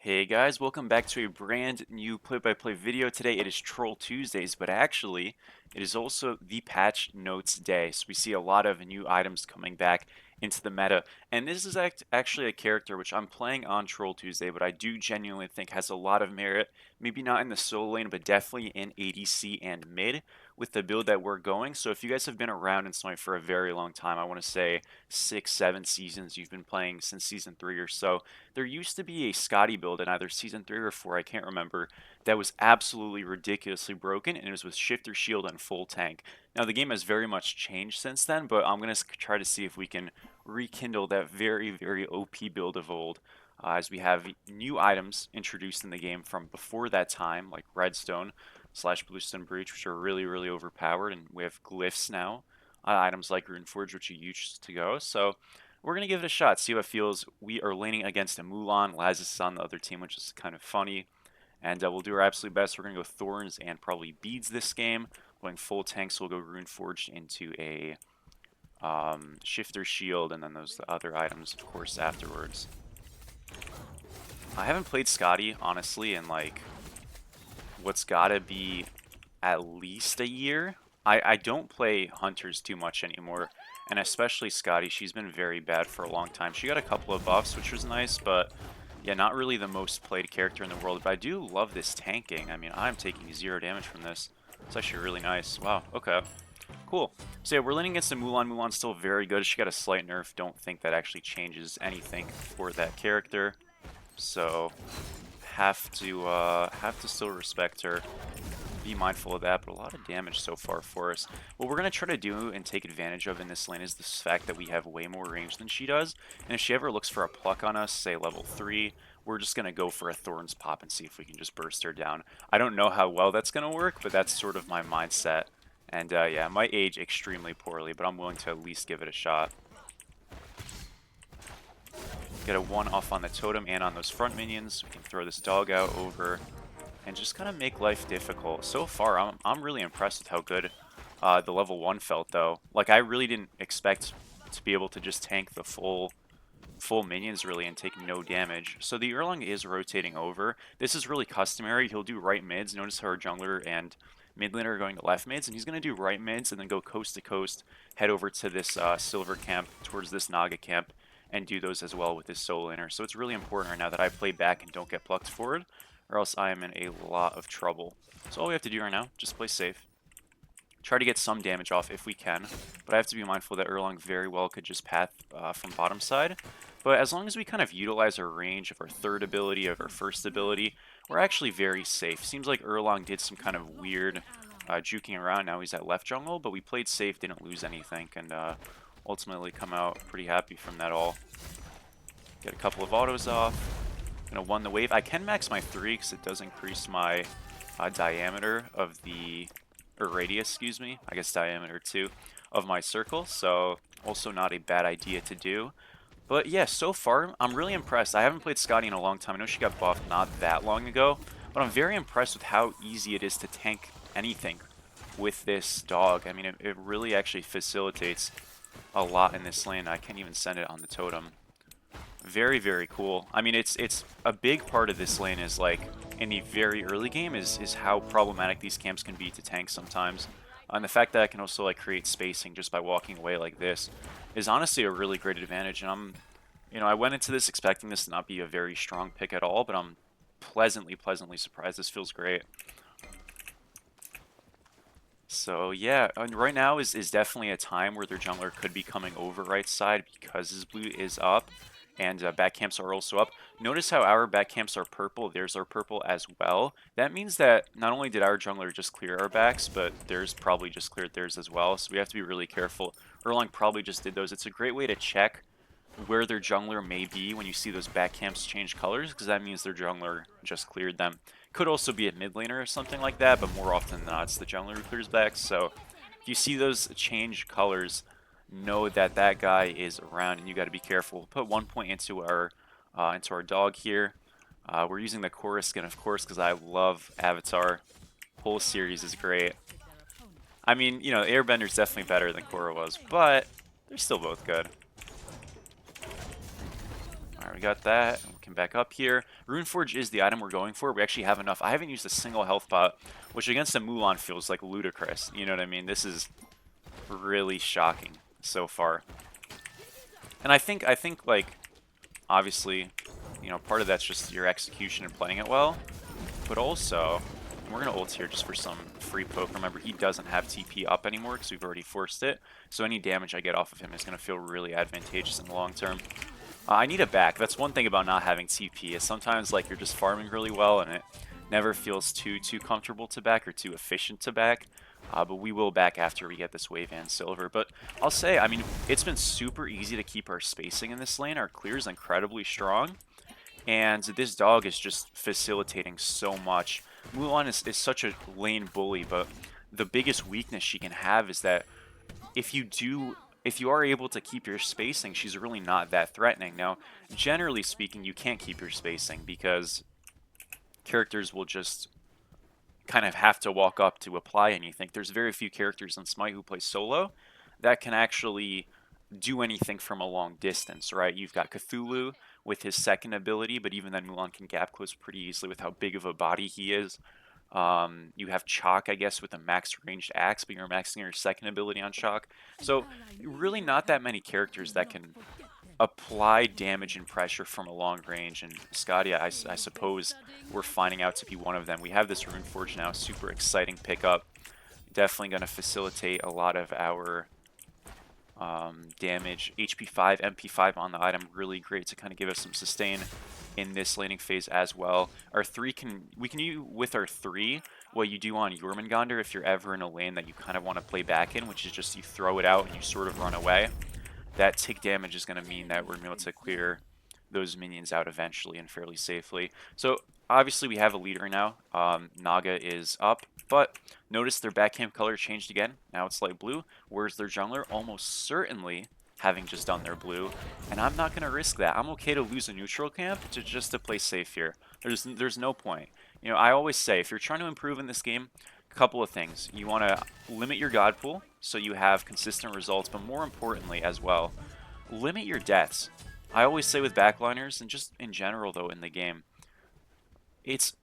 Hey guys, welcome back to a brand new play-by-play video. Today it is Troll Tuesdays, but actually it is also the patch notes day. So we see a lot of new items coming back into the meta. And this is actually a character which I'm playing on Troll Tuesday, but I do genuinely think has a lot of merit. Maybe not in the solo lane, but definitely in ADC and mid with the build that we're going. So if you guys have been around in Smite for a very long time, I want to say 6, 7 seasons, you've been playing since season 3 or so. There used to be a Skadi build in either season 3 or 4, I can't remember, that was absolutely ridiculously broken, and it was with Shifter Shield and full tank. Now the game has very much changed since then, but I'm going to try to see if we can rekindle that very, very OP build of old. As we have new items introduced in the game from before that time, like Redstone slash Bluestone Breach, which are really, really overpowered, and we have glyphs now, items like Runeforge, which you used to go. So we're going to give it a shot, see how it feels. We are laning against a Mulan. Lazis is on the other team, which is kind of funny. And we'll do our absolute best. We're going to go Thorns and probably Beads this game. Going full tank, so we'll go Runeforged into a Shifter Shield, and then those other items, of course, afterwards. I haven't played Skadi, honestly, in like what's gotta be at least a year. I don't play Hunters too much anymore, and especially Skadi. She's been very bad for a long time. She got a couple of buffs, which was nice, but yeah, not really the most played character in the world. But I do love this tanking. I mean, I'm taking 0 damage from this. It's actually really nice. Wow, okay. Cool. So yeah, we're laning against a Mulan. Mulan's still very good. She got a slight nerf. Don't think that actually changes anything for that character. So have to still respect her. Be mindful of that, but a lot of damage so far for us. What we're going to try to do and take advantage of in this lane is this fact that we have way more range than she does, and if she ever looks for a pluck on us, say level 3, we're just going to go for a Thorns pop and see if we can just burst her down. I don't know how well that's going to work, but that's sort of my mindset, and yeah, it might age extremely poorly, but I'm willing to at least give it a shot. Get a 1 off on the totem and on those front minions. We can throw this dog out over and just kind of make life difficult. So far, I'm really impressed with how good the level 1 felt, though. Like, I really didn't expect to be able to just tank the full minions, really, and take no damage. So the Erlang is rotating over. This is really customary. He'll do right mids. Notice how our jungler and mid laner are going to left mids, and he's going to do right mids and then go coast to coast, head over to this silver camp, towards this Naga camp, and do those as well with his solo laner. So it's really important right now that I play back and don't get plucked forward, or else I am in a lot of trouble. So all we have to do right now, just play safe. Try to get some damage off if we can, but I have to be mindful that Erlang very well could just path from bottom side. But as long as we kind of utilize our range of our third ability, of our first ability, we're actually very safe. Seems like Erlang did some kind of weird juking around. Now he's at left jungle, but we played safe, didn't lose anything, and ultimately come out pretty happy from that all. Get a couple of autos off. Gonna 1 the wave. I can max my 3 because it does increase my diameter of the, or radius, excuse me. I guess diameter too, of my circle. So also not a bad idea to do. But yeah, so far I'm really impressed. I haven't played Skadi in a long time. I know she got buffed not that long ago, but I'm very impressed with how easy it is to tank anything with this dog. I mean, it really actually facilitates a lot in this lane. I can't even send it on the totem. Very, very cool. I mean, it's a big part of this lane is like in the very early game is how problematic these camps can be to tank sometimes. And the fact that I can also like create spacing just by walking away like this is honestly a really great advantage. And I went into this expecting this to not be a very strong pick at all, but I'm pleasantly surprised. This feels great. So yeah, and right now is definitely a time where their jungler could be coming over right side because his blue is up, and back camps are also up. Notice how our back camps are purple, theirs are purple as well. That means that not only did our jungler just clear our backs, but theirs probably just cleared theirs as well, so we have to be really careful. Erlang probably just did those. It's a great way to check where their jungler may be when you see those back camps change colors, because that means their jungler just cleared them. Could also be a mid laner or something like that, but more often than not, it's the jungler who clears back. So if you see those change colors, know that that guy is around, and you got to be careful. Put 1 point into our dog here. We're using the Chorus skin, of course, because I love Avatar. Whole series is great. I mean, Airbender's definitely better than Korra was, but they're still both good. Alright, we got that. We can back up here. Runeforge is the item we're going for. We actually have enough. I haven't used a single health pot, which against a Mulan feels like ludicrous. You know what I mean? This is really shocking so far. And I think like, obviously, you know, part of that's just your execution and playing it well. But also, we're going to ult here just for some free poke. Remember, he doesn't have TP up anymore because we've already forced it. So any damage I get off of him is going to feel really advantageous in the long term. I need a back. That's one thing about not having TP is sometimes like you're just farming really well and it never feels too comfortable to back or too efficient to back. But we will back after we get this wave and silver. But I'll say, I mean, it's been super easy to keep our spacing in this lane. Our clear is incredibly strong. And this dog is just facilitating so much. Mulan is such a lane bully, but the biggest weakness she can have is that if you are able to keep your spacing, she's really not that threatening. Now, generally speaking, you can't keep your spacing because characters will just kind of have to walk up to apply anything. There's very few characters in Smite who play solo that can actually do anything from a long distance, right? You've got Cthulhu with his second ability, but even then Mulan can gap close pretty easily with how big of a body he is. You have Chalk, I guess, with a max ranged axe, but you're maxing your second ability on Chalk. So really not that many characters that can apply damage and pressure from a long range, and Skadi, I suppose we're finding out to be one of them. We have this Runeforge now, super exciting pickup. Definitely going to facilitate a lot of our damage. HP 5, MP 5 on the item, really great to kind of give us some sustain in this laning phase as well. Our 3 we can use with our 3 what you do on Jormungandr if you're ever in a lane that you kind of want to play back in, which is just you throw it out and you sort of run away. That tick damage is going to mean that we're able to clear those minions out eventually and fairly safely. So obviously we have a leader now. Naga is up, but notice their back camp color changed again. Now it's light blue. Where's their jungler? Almost certainly having just done their blue, and I'm not going to risk that. I'm okay to lose a neutral camp just to play safe here. There's no point. You know, I always say if you're trying to improve in this game, a couple of things. You want to limit your god pool so you have consistent results, but more importantly as well, limit your deaths. I always say with backliners, and just in general though in the game, it's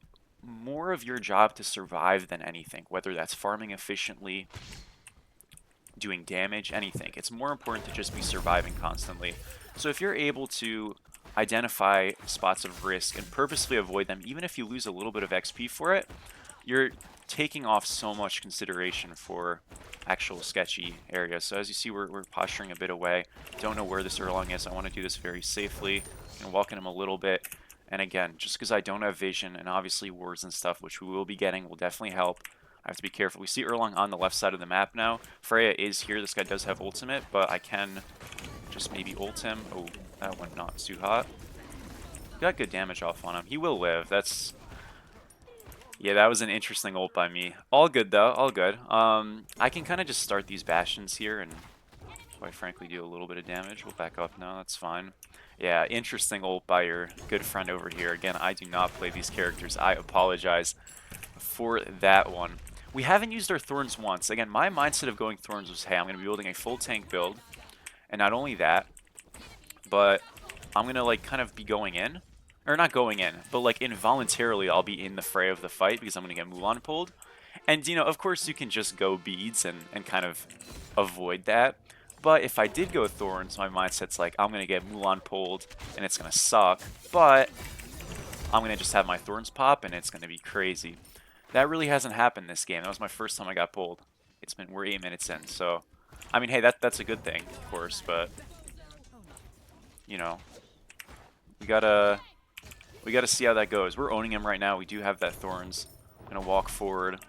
more of your job to survive than anything, whether that's farming efficiently, doing damage, anything. It's more important to just be surviving constantly. So if you're able to identify spots of risk and purposely avoid them, even if you lose a little bit of XP for it, you're taking off so much consideration for actual sketchy areas. So as you see, we're posturing a bit away. Don't know where this Erlang is. I want to do this very safely and walk in him a little bit. And again, just because I don't have vision and obviously wards and stuff, which we will be getting, will definitely help. I have to be careful. We see Erlang on the left side of the map now. Freya is here. This guy does have ultimate, but I can just maybe ult him. Oh, that went not too hot. Got good damage off on him. He will live. That's... yeah, that was an interesting ult by me. All good, though. All good. I can kind of just start these bastions here and, quite frankly, do a little bit of damage. We'll back up now. That's fine. Yeah, interesting ult by your good friend over here. Again, I do not play these characters. I apologize for that one. We haven't used our Thorns once. Again, my mindset of going Thorns was, hey, I'm going to be building a full tank build. And not only that, but I'm going to, like, kind of be going in. Or not going in, but, like, involuntarily I'll be in the fray of the fight because I'm going to get Mulan pulled. And, you know, of course you can just go beads and kind of avoid that. But if I did go Thorns, my mindset's like, I'm going to get Mulan pulled and it's going to suck. But I'm going to just have my Thorns pop and it's going to be crazy. That really hasn't happened this game. That was my first time I got pulled. We're 8 minutes in, so... I mean, hey, that's a good thing, of course, but... you know... We gotta see how that goes. We're owning him right now. We do have that Thorns. I'm gonna walk forward.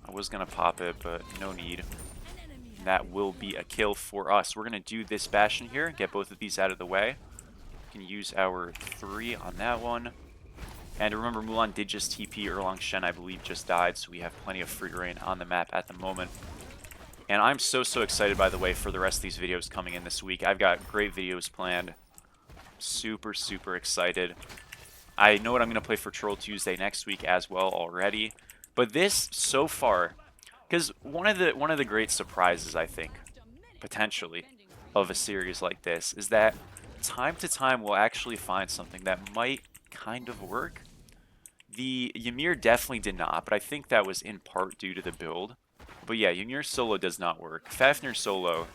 I was gonna pop it, but no need. And that will be a kill for us. We're gonna do this Bastion here, get both of these out of the way. We can use our 3 on that one. And remember, Mulan did just TP. Erlang Shen, I believe, just died, so we have plenty of free reign on the map at the moment. And I'm so excited, by the way, for the rest of these videos coming in this week. I've got great videos planned. Super excited. I know what I'm going to play for Troll Tuesday next week as well already. But this, so far, because one of the great surprises, I think, potentially, of a series like this is that time to time we'll actually find something that might kind of work. The Ymir definitely did not, but I think that was in part due to the build. But yeah, Ymir solo does not work. Fafnir solo,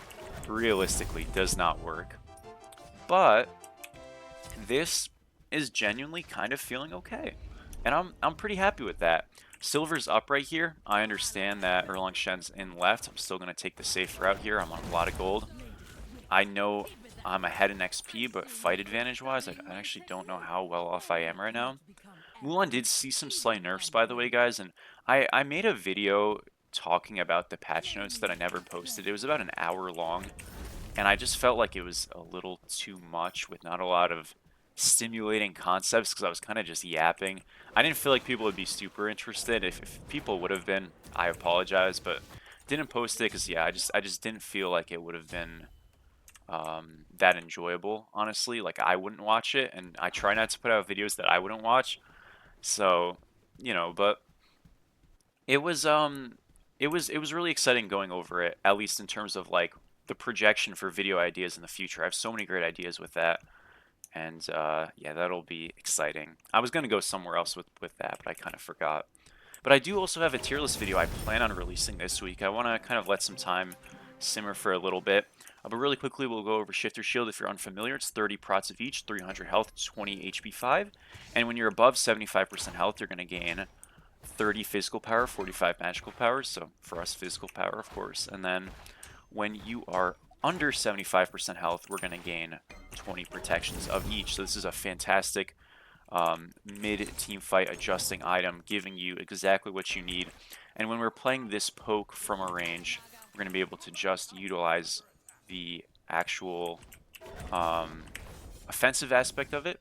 realistically, does not work. But this is genuinely kind of feeling okay. And I'm pretty happy with that. Silver's up right here. I understand that Erlang Shen's in left. I'm still going to take the safe route here. I'm on a lot of gold. I know I'm ahead in XP, but fight advantage-wise, I actually don't know how well off I am right now. Mulan did see some slight nerfs, by the way, guys, and I made a video talking about the patch notes that I never posted. It was about an hour long, and I just felt like it was a little too much with not a lot of stimulating concepts because I was kind of just yapping. I didn't feel like people would be super interested. If people would have been, I apologize, but didn't post it because, yeah, I just didn't feel like it would have been that enjoyable, honestly. Like, I wouldn't watch it, and I try not to put out videos that I wouldn't watch. So, you know, but it was it was really exciting going over it, at least in terms of like the projection for video ideas in the future. I have so many great ideas with that. And yeah, that'll be exciting. I was gonna go somewhere else with that, but I kind of forgot. But I do also have a tier list video I plan on releasing this week. I want to kind of let some time simmer for a little bit. But really quickly, we'll go over Shifter Shield. If you're unfamiliar, it's 30 prots of each, 300 health, 20 HP 5. And when you're above 75% health, you're going to gain 30 physical power, 45 magical power. So for us, physical power, of course. And then when you are under 75% health, we're going to gain 20 protections of each. So this is a fantastic mid-team fight adjusting item, giving you exactly what you need. And when we're playing this poke from a range, we're going to be able to just utilize the actual offensive aspect of it,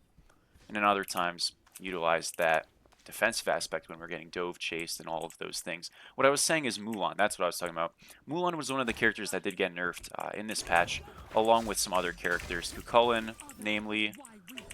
and then other times utilize that defensive aspect when we're getting dove chased and all of those things. What I was saying is Mulan. That's what I was talking about. Mulan was one of the characters that did get nerfed in this patch, along with some other characters. Cucullin, namely.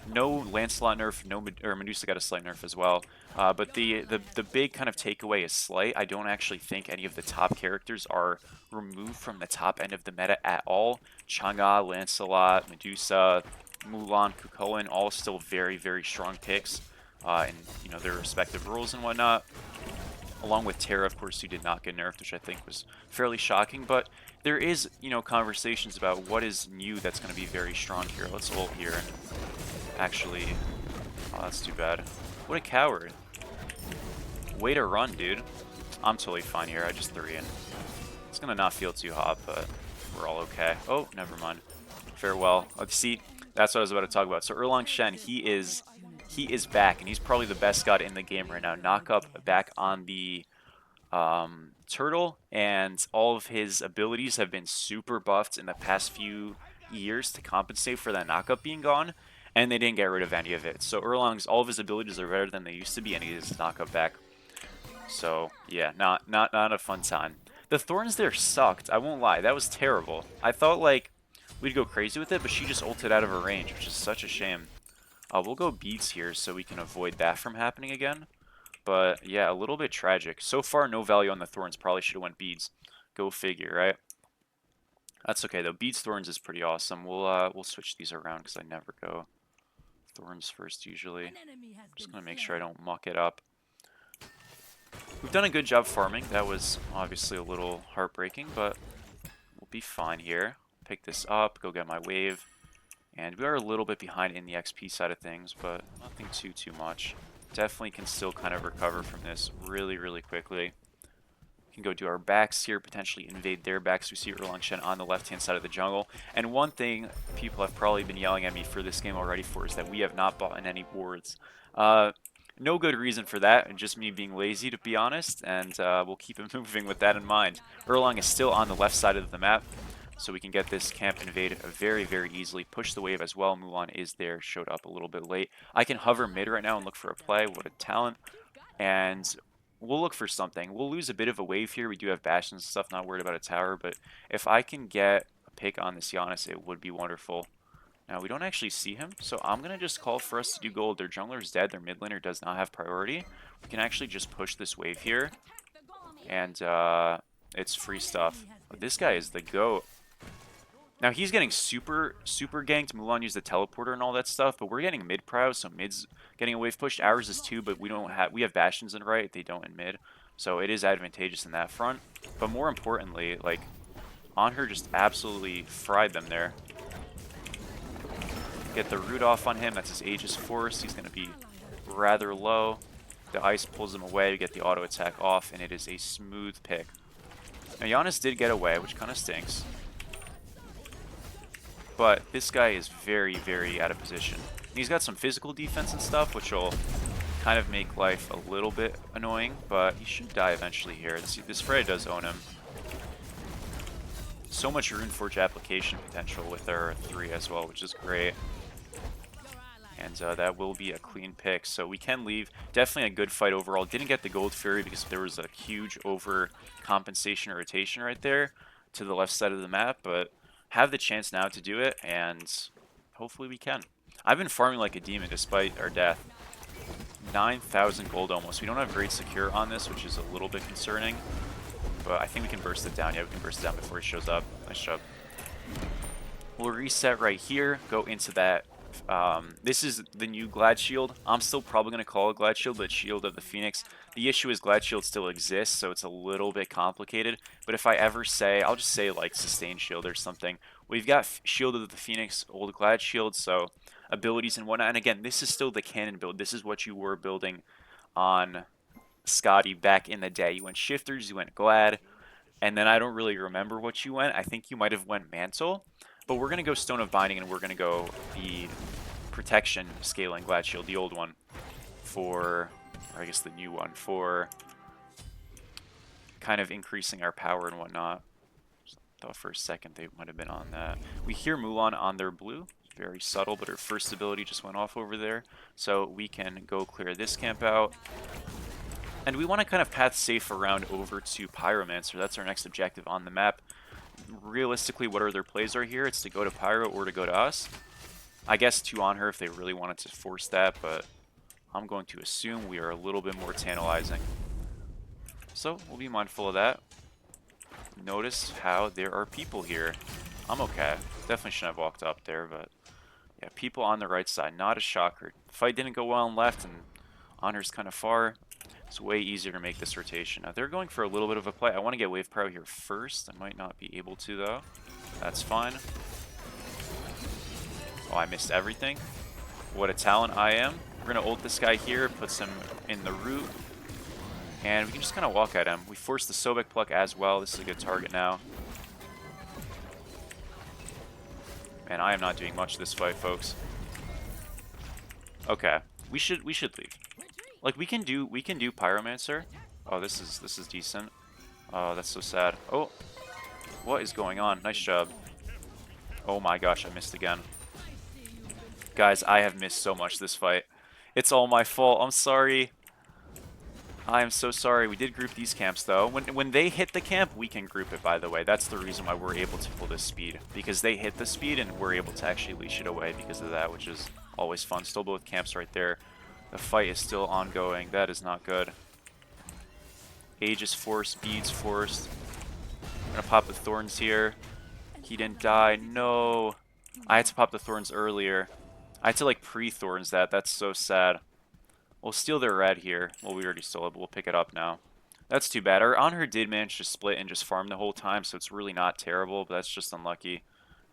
No Lancelot nerf, no or Medusa got a slight nerf as well. But the big kind of takeaway is slight. I don't actually think any of the top characters are removed from the top end of the meta at all. Chang'e, Lancelot, Medusa, Mulan, Cucullin, all still very, very strong picks in their respective roles and whatnot. Along with Terra, of course, who did not get nerfed, which I think was fairly shocking. But there is, conversations about what is new that's going to be very strong here. Let's ult here and actually... Oh, that's too bad. What a coward. Way to run, dude. I'm totally fine here. I just threw in. It's going to not feel too hot, but we're all okay. Oh, never mind. Farewell. See, that's what I was about to talk about. So Erlang Shen, he is back, and he's probably the best god in the game right now. Knock up back on the turtle, and all of his abilities have been super buffed in the past few years to compensate for that knockup being gone, and they didn't get rid of any of it. So Erlang's, all of his abilities are better than they used to be, and he has knockup back. So yeah, not a fun time. The thorns there sucked, I won't lie. That was terrible. I thought like we'd go crazy with it, but she just ulted out of her range, which is such a shame. We'll go beads here so we can avoid that from happening again. But yeah, a little bit tragic. So far, no value on the thorns. Probably should have went beads. Go figure, right? That's okay though. Beads thorns is pretty awesome. We'll switch these around because I never go thorns first usually. Just gonna make sure I don't muck it up. We've done a good job farming. That was obviously a little heartbreaking, but we'll be fine here. Pick this up. Go get my wave. And we are a little bit behind in the XP side of things, but nothing too much. Definitely can still kind of recover from this really, really quickly. We can go do our backs here, potentially invade their backs. We see Erlang Shen on the left-hand side of the jungle. And one thing people have probably been yelling at me for this game already for is that we have not bought in any wards. No good reason for that, and just me being lazy, to be honest, and we'll keep it moving with that in mind. Erlang is still on the left side of the map, so we can get this camp invade very, very easily. Push the wave as well. Mulan is there, showed up a little bit late. I can hover mid right now and look for a play. What a talent. And we'll look for something. We'll lose a bit of a wave here. We do have bastions and stuff, not worried about a tower, but if I can get a pick on this Giannis, it would be wonderful. Now, we don't actually see him, so I'm going to just call for us to do gold. Their jungler is dead. Their mid laner does not have priority. We can actually just push this wave here, and it's free stuff. But this guy is the GOAT. Now he's getting super ganked. Mulan used the teleporter and all that stuff, but we're getting mid prio, so mid's getting a wave pushed. Ours is too, but we have bastions in right, they don't in mid. So it is advantageous in that front. But more importantly, like Anhur just absolutely fried them there. Get the root off on him, that's his Aegis Force. He's gonna be rather low. The ice pulls him away, we get the auto attack off, and it is a smooth pick. Now Giannis did get away, which kind of stinks. But this guy is very out of position. He's got some physical defense and stuff, which will kind of make life a little bit annoying, but he should die eventually here. This Freya does own him. So much Runeforge application potential with our 3 as well, which is great. And that will be a clean pick, so we can leave. Definitely a good fight overall. Didn't get the Gold Fury because there was a huge overcompensation or rotation right there to the left side of the map, but have the chance now to do it, and hopefully we can. I've been farming like a demon despite our death. 9,000 gold almost. We don't have great secure on this, which is a little bit concerning, but I think we can burst it down. Yeah, we can burst it down before he shows up. Nice job. We'll reset right here, go into that. This is the new Glad Shield. I'm still probably going to call it Glad Shield, but Shield of the Phoenix. The issue is Glad Shield still exists, so it's a little bit complicated. But if I ever say, I'll just say like Sustained Shield or something. We've got Shield of the Phoenix, old Glad Shield, so abilities and whatnot. And again, this is still the canon build. This is what you were building on Skadi back in the day. You went Shifters, you went Glad, and then I don't really remember what you went. I think you might have went Mantle. But we're going to go Stone of Binding, and we're going to go the Protection Scaling Glad Shield, the old one, for, or I guess the new one, for kind of increasing our power and whatnot. Thought for a second they might have been on that. We hear Mulan on their blue. Very subtle, but her first ability just went off over there. So we can go clear this camp out. And we want to kind of path safe around over to Pyromancer. That's our next objective on the map. Realistically, what other plays are here? It's to go to Pyro or to go to us. I guess 2 on her if they really wanted to force that, but I'm going to assume we are a little bit more tantalizing. So we'll be mindful of that. Notice how there are people here. I'm okay. Definitely shouldn't have walked up there, but yeah, people on the right side. Not a shocker. The fight didn't go well on left, and Honor's kind of far. It's way easier to make this rotation. Now, they're going for a little bit of a play. I want to get Wave Pro here first. I might not be able to, though. That's fine. Oh, I missed everything. What a talent I am. We're going to ult this guy here, puts him in the root. And we can just kind of walk at him. We force the Sobek pluck as well. This is a good target now. Man, I am not doing much this fight, folks. Okay. We should leave. Like we can do Pyromancer. Oh, this is decent. Oh, that's so sad. Oh, what is going on? Nice job. Oh my gosh, I missed again. Guys, I have missed so much this fight. It's all my fault. I'm sorry. I am so sorry. We did group these camps though. When they hit the camp, we can group it. By the way, that's the reason why we're able to pull this speed, because they hit the speed and we're able to actually leash it away because of that, which is always fun. Still both camps right there. The fight is still ongoing. That is not good. Aegis forced, beads forced. I'm gonna pop the thorns here. He didn't die. No. I had to pop the thorns earlier. I had to like pre-thorns that. That's so sad. We'll steal their red here. Well, we already stole it, but we'll pick it up now. That's too bad. Our Anhur did manage to split and just farm the whole time, so it's really not terrible, but that's just unlucky.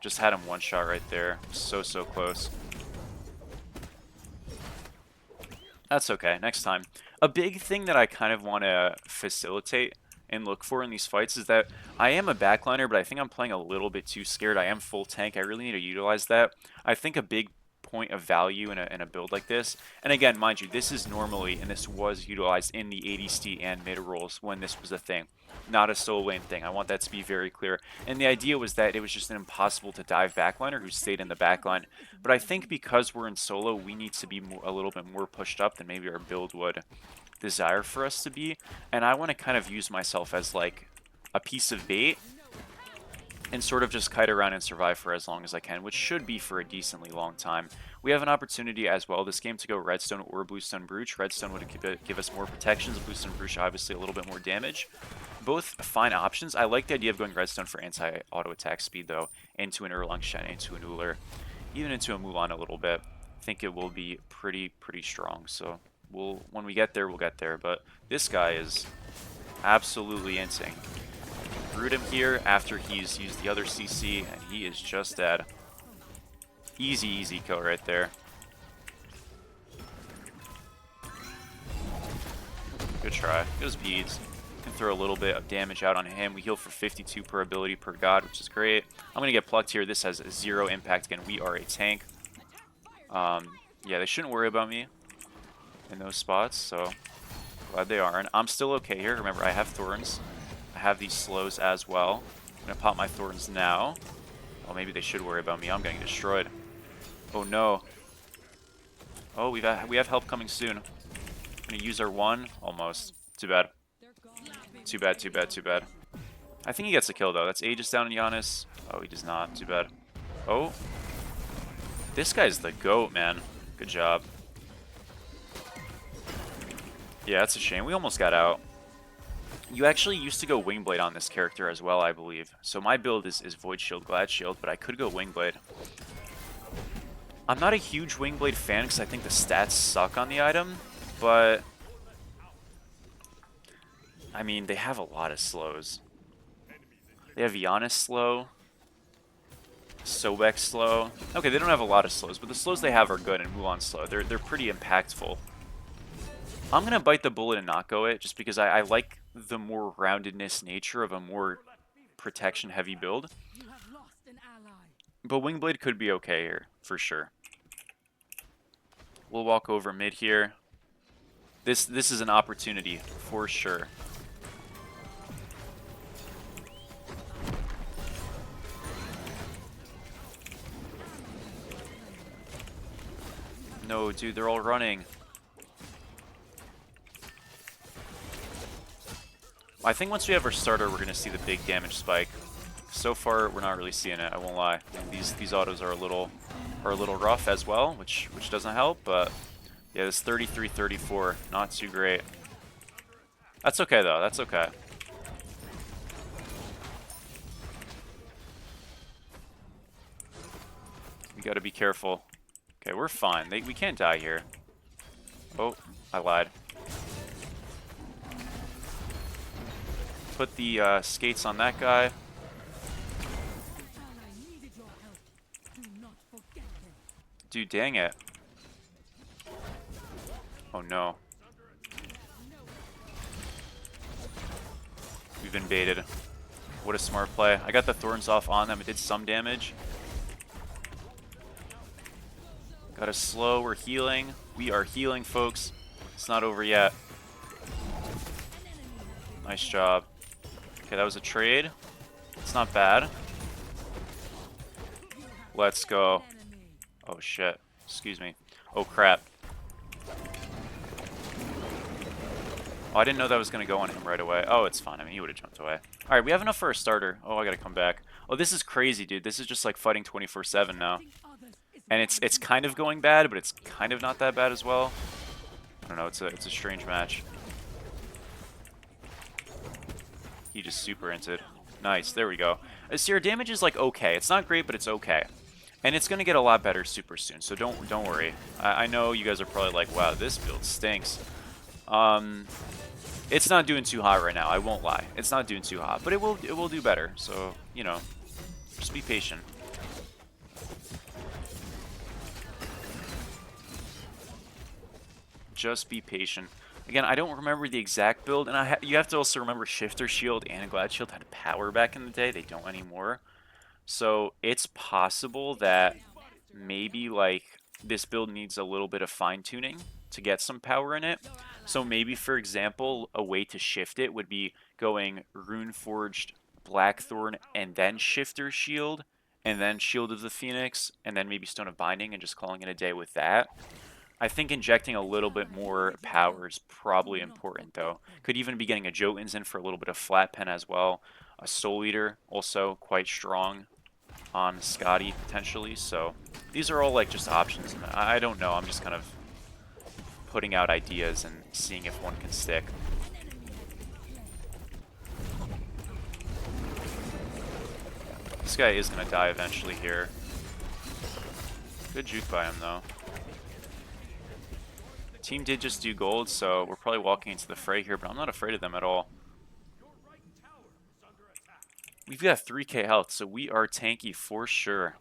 Just had him one shot right there. So close. That's okay, next time. A big thing that I kind of want to facilitate and look for in these fights is that I am a backliner, but I think I'm playing a little bit too scared. I am full tank. I really need to utilize that. I think a big point of value in a build like this, and again, mind you, this is normally, and this was utilized in the ADC and mid roles when this was a thing, not a solo lane thing. I want that to be very clear. And the idea was that it was just an impossible to dive backliner who stayed in the backline. But I think because we're in solo, we need to be a little bit more pushed up than maybe our build would desire for us to be. And I want to kind of use myself as like a piece of bait and sort of just kite around and survive for as long as I can, which should be for a decently long time. We have an opportunity as well this game to go Redstone or Bluestone Brooch. Redstone would give us more protections. Bluestone Brooch obviously a little bit more damage. Both fine options. I like the idea of going Redstone for anti-auto attack speed though, into an Erlang Shen, into an Uller, even into a Mulan a little bit. I think it will be pretty strong. So when we get there, we'll get there. But this guy is absolutely inting. Root him here after he's used the other CC, and he is just dead. Easy kill right there. Good try. Goes beads. Can throw a little bit of damage out on him. We heal for 52 per ability per god, which is great. I'm gonna get plucked here. This has 0 impact. Again, we are a tank. Yeah, they shouldn't worry about me in those spots, so glad they aren't. I'm still okay here. Remember, I have thorns. I have these slows as well. I'm gonna pop my thorns now. Well, maybe they should worry about me. I'm getting destroyed. Oh no. Oh, we have help coming soon. I'm gonna use our one. Almost. Too bad. Too bad. I think he gets a kill though. That's Aegis down in Giannis. Oh, he does not. Too bad. Oh. This guy's the GOAT, man. Good job. Yeah, that's a shame. We almost got out. You actually used to go Wingblade on this character as well, I believe. So my build is Void Shield, Glad Shield, but I could go Wingblade. I'm not a huge Wingblade fan because I think the stats suck on the item, but I mean, they have a lot of slows. They have Giannis slow, Sobek slow. Okay, they don't have a lot of slows, but the slows they have are good, and Mulan slow. They're pretty impactful. I'm gonna bite the bullet and not go it, just because I like the more roundedness nature of a more protection-heavy build. But Wingblade could be okay here, for sure. We'll walk over mid here. This is an opportunity, for sure. No, dude, they're all running. I think once we have our starter, we're going to see the big damage spike. So far, we're not really seeing it, I won't lie. And these autos are a little rough as well, which doesn't help, but yeah, this 33-34, not too great. That's okay though, that's okay. We got to be careful. Okay, we're fine. We can't die here. Oh, I lied. Put the skates on that guy. Dude, dang it. Oh no. We've been baited. What a smart play. I got the thorns off on them. It did some damage. Got a slow. We're healing. We are healing, folks. It's not over yet. Nice job. Okay, that was a trade. It's not bad. Let's go. Oh shit. Excuse me. Oh crap. Oh, I didn't know that was going to go on him right away. Oh, it's fine. I mean, he would have jumped away. Alright, we have enough for a starter. Oh, I gotta come back. Oh, this is crazy, dude. This is just like fighting 24/7 now. And it's kind of going bad, but it's kind of not that bad as well. I don't know. It's a strange match. He just super inted. Nice. There we go. See, our damage is like okay. It's not great, but it's okay. And it's going to get a lot better super soon, so don't worry. I know you guys are probably like, wow, this build stinks. It's not doing too hot right now, I won't lie. It's not doing too hot, but it will do better. So, you know, just be patient. Just be patient. Again, I don't remember the exact build, and you have to also remember Shifter Shield and Glad Shield had power back in the day. They don't anymore. So it's possible that maybe like this build needs a little bit of fine-tuning to get some power in it. So maybe, for example, a way to shift it would be going Runeforged, Blackthorn, and then Shifter Shield, and then Shield of the Phoenix, and then maybe Stone of Binding, and just calling it a day with that. I think injecting a little bit more power is probably important, though. Could even be getting a Jotuns in for a little bit of flat pen as well. A Soul Eater, also quite strong. on Skadi potentially. So these are all like just options, and I don't know. I'm just kind of putting out ideas and seeing if one can stick. This guy is gonna die eventually here. Good juke by him though. Team did just do gold, so we're probably walking into the fray here, but I'm not afraid of them at all. We've got 3k health, so we are tanky for sure.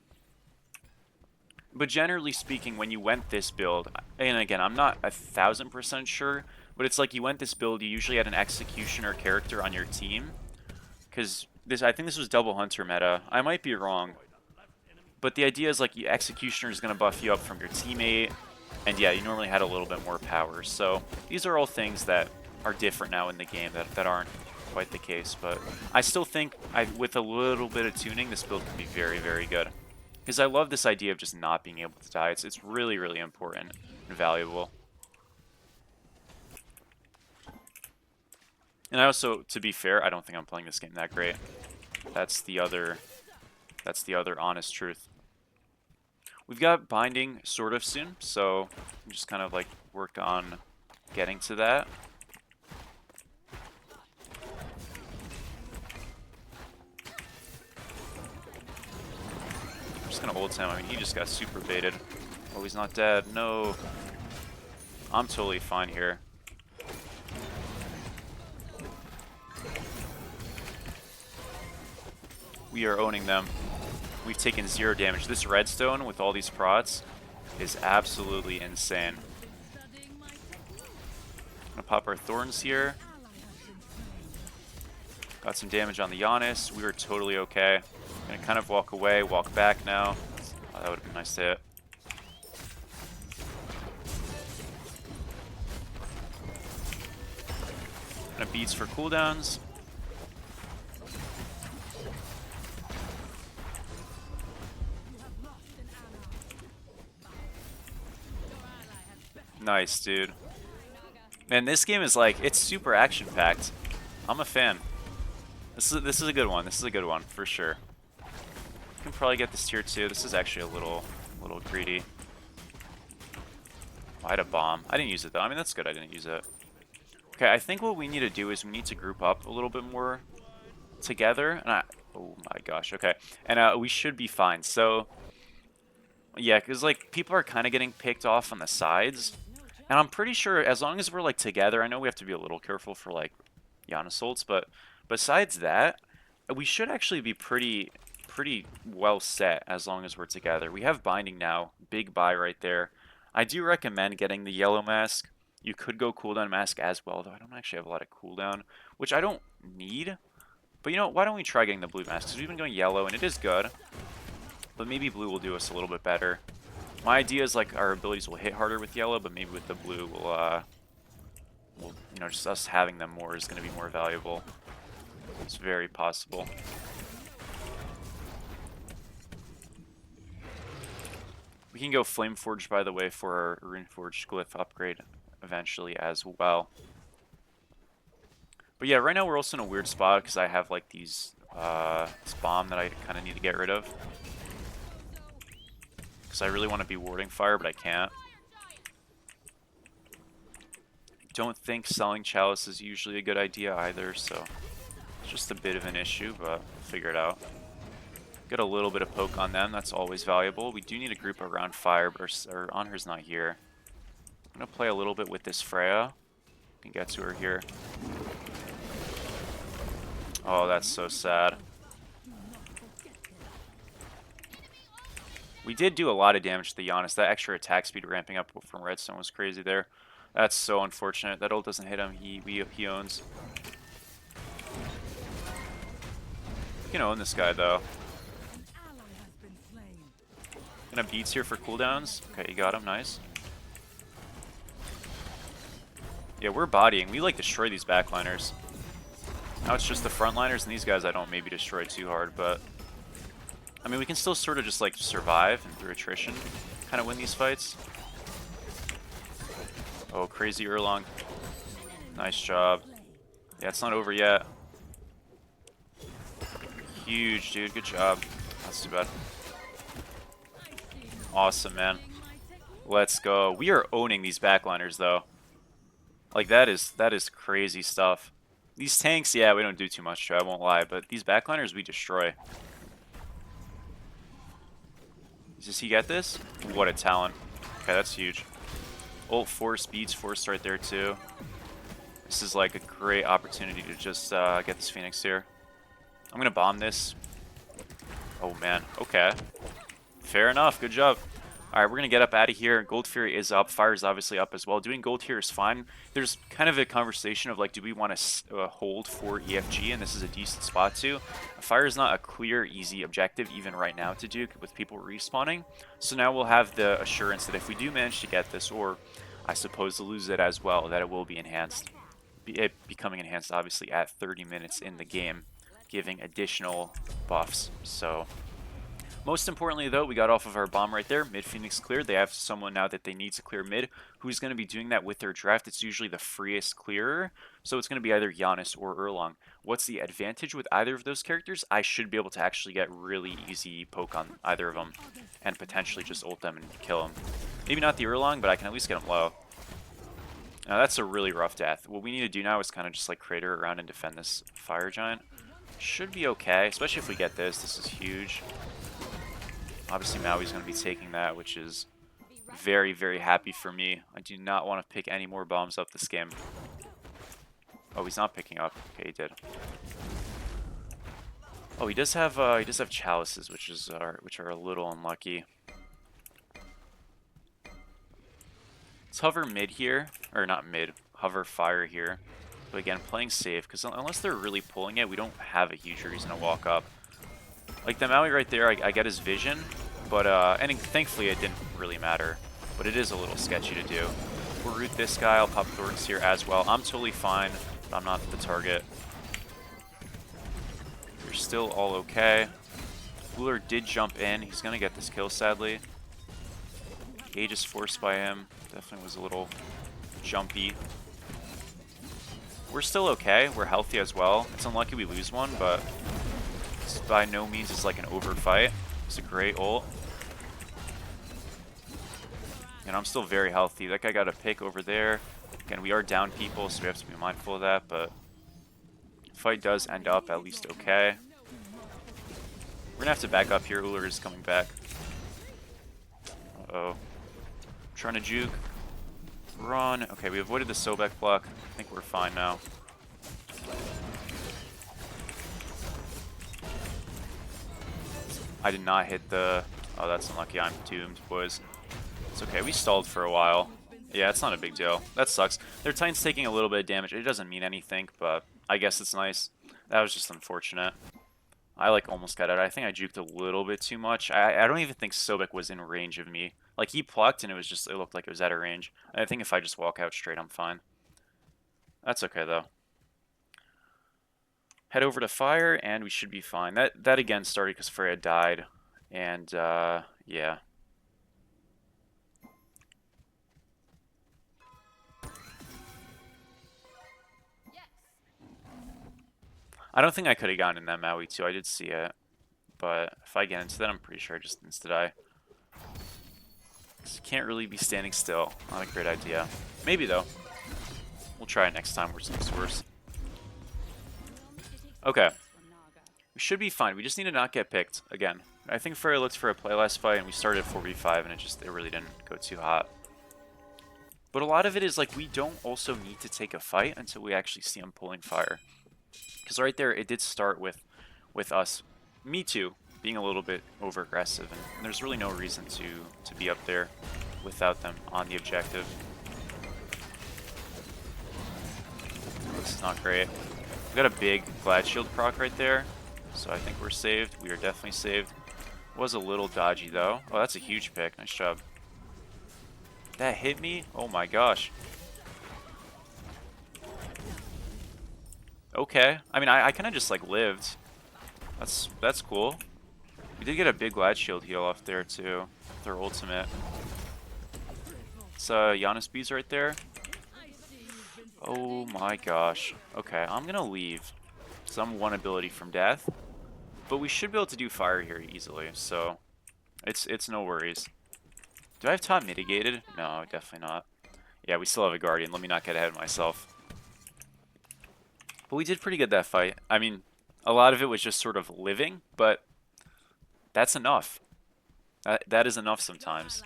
But generally speaking, when you went this build, and again, I'm not 1000% sure, but it's like you went this build, you usually had an executioner character on your team. Because I think this was double hunter meta. I might be wrong. But the idea is like the executioner is going to buff you up from your teammate. And yeah, you normally had a little bit more power. So these are all things that are different now in the game that aren't quite the case. But I still think with a little bit of tuning, this build can be very, very good. Because I love this idea of just not being able to die. It's really, really important and valuable. And I also, to be fair, I don't think I'm playing this game that great. That's the other honest truth. We've got binding sort of soon, so I'm just kind of like work on getting to that. I'm just gonna ult him. I mean, he just got super baited. Oh, he's not dead. No. I'm totally fine here. We are owning them. We've taken 0 damage. This redstone with all these prots is absolutely insane. Gonna pop our thorns here. Got some damage on the Giannis. We were totally okay. Gonna kind of walk away, walk back now. Oh, that would have been nice to hit. Gonna beats for cooldowns. Nice, dude. Man, this game is like, it's super action-packed. I'm a fan. This is a good one. This is a good one, for sure. Can probably get this tier 2. This is actually a little greedy. Oh, I had a bomb. I didn't use it, though. I mean, that's good I didn't use it. Okay, I think what we need to do is we need to group up a little bit more together. And oh my gosh, okay. And we should be fine. So, yeah, because, like, people are kind of getting picked off on the sides. And I'm pretty sure as long as we're, like, together, I know we have to be a little careful for, like, Giannis ults, but besides that, we should actually be pretty well set as long as we're together. We have binding now. Big buy right there. I do recommend getting the yellow mask. You could go cooldown mask as well, though I don't actually have a lot of cooldown, which I don't need. But, you know, why don't we try getting the blue mask? Because we've been going yellow, and it is good. But maybe blue will do us a little bit better. My idea is like our abilities will hit harder with yellow, but maybe with the blue we'll you know, just us having them more is going to be more valuable. It's very possible. We can go Flame Forge, by the way, for our Runeforged Glyph upgrade eventually as well. But yeah, right now we're also in a weird spot because I have like these this bomb that I kind of need to get rid of. Because I really want to be warding fire, but I can't. Don't think selling Chalice is usually a good idea either, so it's just a bit of an issue, but we'll figure it out. Get a little bit of poke on them, that's always valuable. We do need a group around fire, but our Anher's not here. I'm going to play a little bit with this Freya. Can get to her here. Oh, that's so sad. We did do a lot of damage to the Giannis. That extra attack speed ramping up from Redstone was crazy there. That's so unfortunate. That ult doesn't hit him. He owns. We can own this guy, though. Gonna beats here for cooldowns. Okay, you got him. Nice. Yeah, we're bodying. We, like, destroy these backliners. Now it's just the frontliners, and these guys I don't maybe destroy too hard, but... I mean, we can still sort of just, like, survive and through attrition kind of win these fights. Oh, crazy Erlong. Nice job. Yeah, it's not over yet. Huge, dude. Good job. That's too bad. Awesome, man. Let's go. We are owning these backliners, though. Like, that is crazy stuff. These tanks, yeah, we don't do too much to, I won't lie, but these backliners we destroy. Does he get this? What a talent. Okay, that's huge. Ult 4, speeds forced right there, too. This is like a great opportunity to just get this Phoenix here. I'm going to bomb this. Oh, man. Okay. Fair enough. Good job. All right, we're going to get up out of here. Gold Fury is up. Fire is obviously up as well. Doing gold here is fine. There's kind of a conversation of, like, do we want to hold for EFG? And this is a decent spot, too. Fire is not a clear, easy objective, even right now, to do with people respawning. So now we'll have the assurance that if we do manage to get this, or I suppose to lose it as well, that it will be enhanced. It becoming enhanced, obviously, at 30 minutes in the game, giving additional buffs. So... most importantly, though, we got off of our bomb right there. Mid Phoenix cleared. They have someone now that they need to clear mid who's going to be doing that with their draft. It's usually the freest clearer, so it's going to be either Giannis or Erlang. What's the advantage with either of those characters? I should be able to actually get really easy poke on either of them and potentially just ult them and kill them. Maybe not the Erlang, but I can at least get them low. Now, that's a really rough death. What we need to do now is kind of just like crater around and defend this Fire Giant. Should be okay, especially if we get this. This is huge. Obviously, Maui's going to be taking that, which is very, very happy for me. I do not want to pick any more bombs up this game. Oh, he's not picking up. Okay, he did. Oh, he does have chalices, which are a little unlucky. Let's hover mid here, or not mid, hover fire here. But again, playing safe, because unless they're really pulling it, we don't have a huge reason to walk up. Like the Maui right there, I get his vision, but and thankfully it didn't really matter. But it is a little sketchy to do. We'll root this guy. I'll pop Thorns here as well. I'm totally fine, but I'm not the target. We're still all okay. Cooler did jump in. He's gonna get this kill, sadly. Gauge is forced by him. Definitely was a little jumpy. We're still okay. We're healthy as well. It's unlucky we lose one, but it's by no means it's like an over fight. It's a great ult. And I'm still very healthy. That guy got a pick over there. Again, we are down people, so we have to be mindful of that, but the fight does end up at least okay. We're gonna have to back up here. Uller is coming back. Uh-oh. Trying to juke. Run. Okay, we avoided the Sobek block. I think we're fine now. I did not hit the... Oh, that's unlucky. I'm doomed, boys. It's okay. We stalled for a while. Yeah, it's not a big deal. That sucks. Their Titan's taking a little bit of damage. It doesn't mean anything, but I guess it's nice. That was just unfortunate. I, like, almost got it. I think I juked a little bit too much. I don't even think Sobek was in range of me. Like, he plucked, and it looked like it was out of range. I think if I just walk out straight, I'm fine. That's okay, though. Head over to fire, and we should be fine. That again started because Freya died. And, yeah. I don't think I could have gotten in that Maui, too. I did see it. But if I get into that, I'm pretty sure I just insta-die. You can't really be standing still. Not a great idea. Maybe, though. We'll try it next time. Worst comes to worst. Okay. We should be fine. We just need to not get picked again. I think Freya looked for a play last fight, and we started at 4v5, and it really didn't go too hot. But a lot of it is, like, we don't also need to take a fight until we actually see him pulling fire. Because right there, it did start with us, me too, being a little bit over-aggressive, and there's really no reason to be up there without them on the objective. This is not great. We got a big Glad Shield proc right there, so I think we're saved. We are definitely saved. Was a little dodgy, though. Oh, that's a huge pick. Nice job. That hit me? Oh my gosh. Okay. I mean, I kind of just, like, lived. That's cool. We did get a big Glad Shield heal off there, too. With our ultimate. It's Giannis Bees right there. Oh my gosh. Okay, I'm gonna leave. So I'm one ability from death. But we should be able to do fire here easily, so it's no worries. Do I have top mitigated? No, definitely not. Yeah, we still have a guardian. Let me not get ahead of myself. But we did pretty good that fight. I mean, a lot of it was just sort of living, but that's enough. That is enough sometimes.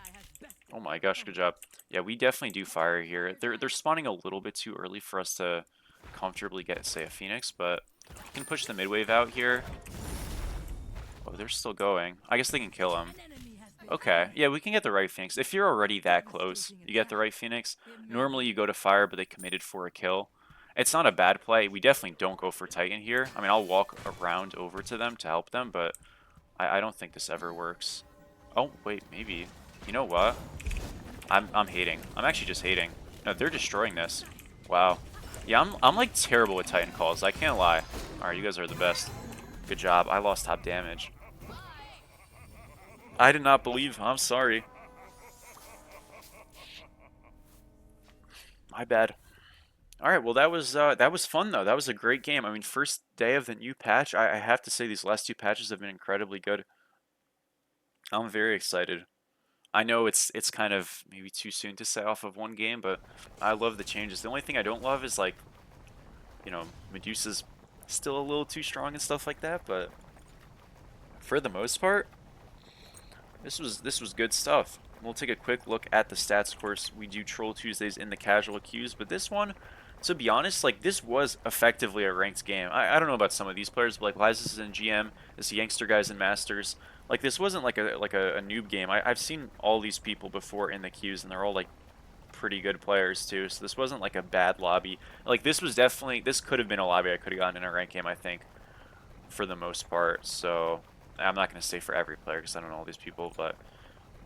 Oh my gosh, good job. Yeah, we definitely do fire here. They're spawning a little bit too early for us to comfortably get, say, a Phoenix, but we can push the mid wave out here. Oh, they're still going. I guess they can kill him. Okay, yeah, we can get the right Phoenix. If you're already that close, you get the right Phoenix. Normally you go to fire, but they committed for a kill. It's not a bad play. We definitely don't go for Titan here. I mean, I'll walk around over to them to help them, but I don't think this ever works. Oh, wait, maybe. You know what? I'm hating. I'm actually just hating. No, they're destroying this. Wow. Yeah, I'm like terrible with Titan calls. I can't lie. Alright, you guys are the best. Good job. I lost top damage. I did not believe. I'm sorry. My bad. Alright, well that was fun though. That was a great game. I mean, first day of the new patch. I have to say these last two patches have been incredibly good. I'm very excited. I know it's kind of maybe too soon to say off of one game, but I love the changes. The only thing I don't love is like, you know, Medusa's still a little too strong and stuff like that, but for the most part, this was good stuff. We'll take a quick look at the stats. Of course, we do Troll Tuesdays in the casual queues, but this one, to be honest, like this was effectively a ranked game. I don't know about some of these players, but like Lysis is in GM, this Youngster guy's in Masters. Like this wasn't like a noob game. I've seen all these people before in the queues, and they're all like pretty good players too. So this wasn't like a bad lobby. Like this was definitely, this could have been a lobby I could have gotten in a ranked game, I think, for the most part. So I'm not gonna say for every player because I don't know all these people, but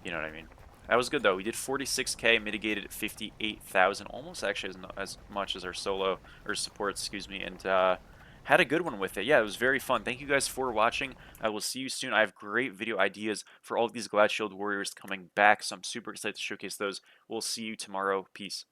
you know what I mean. That was good though. We did 46k, mitigated 58,000, almost actually as much as our solo or support, excuse me, and had a good one with it. Yeah, it was very fun. Thank you guys for watching. I will see you soon. I have great video ideas for all of these Glad Shield Warriors coming back, so I'm super excited to showcase those. We'll see you tomorrow. Peace.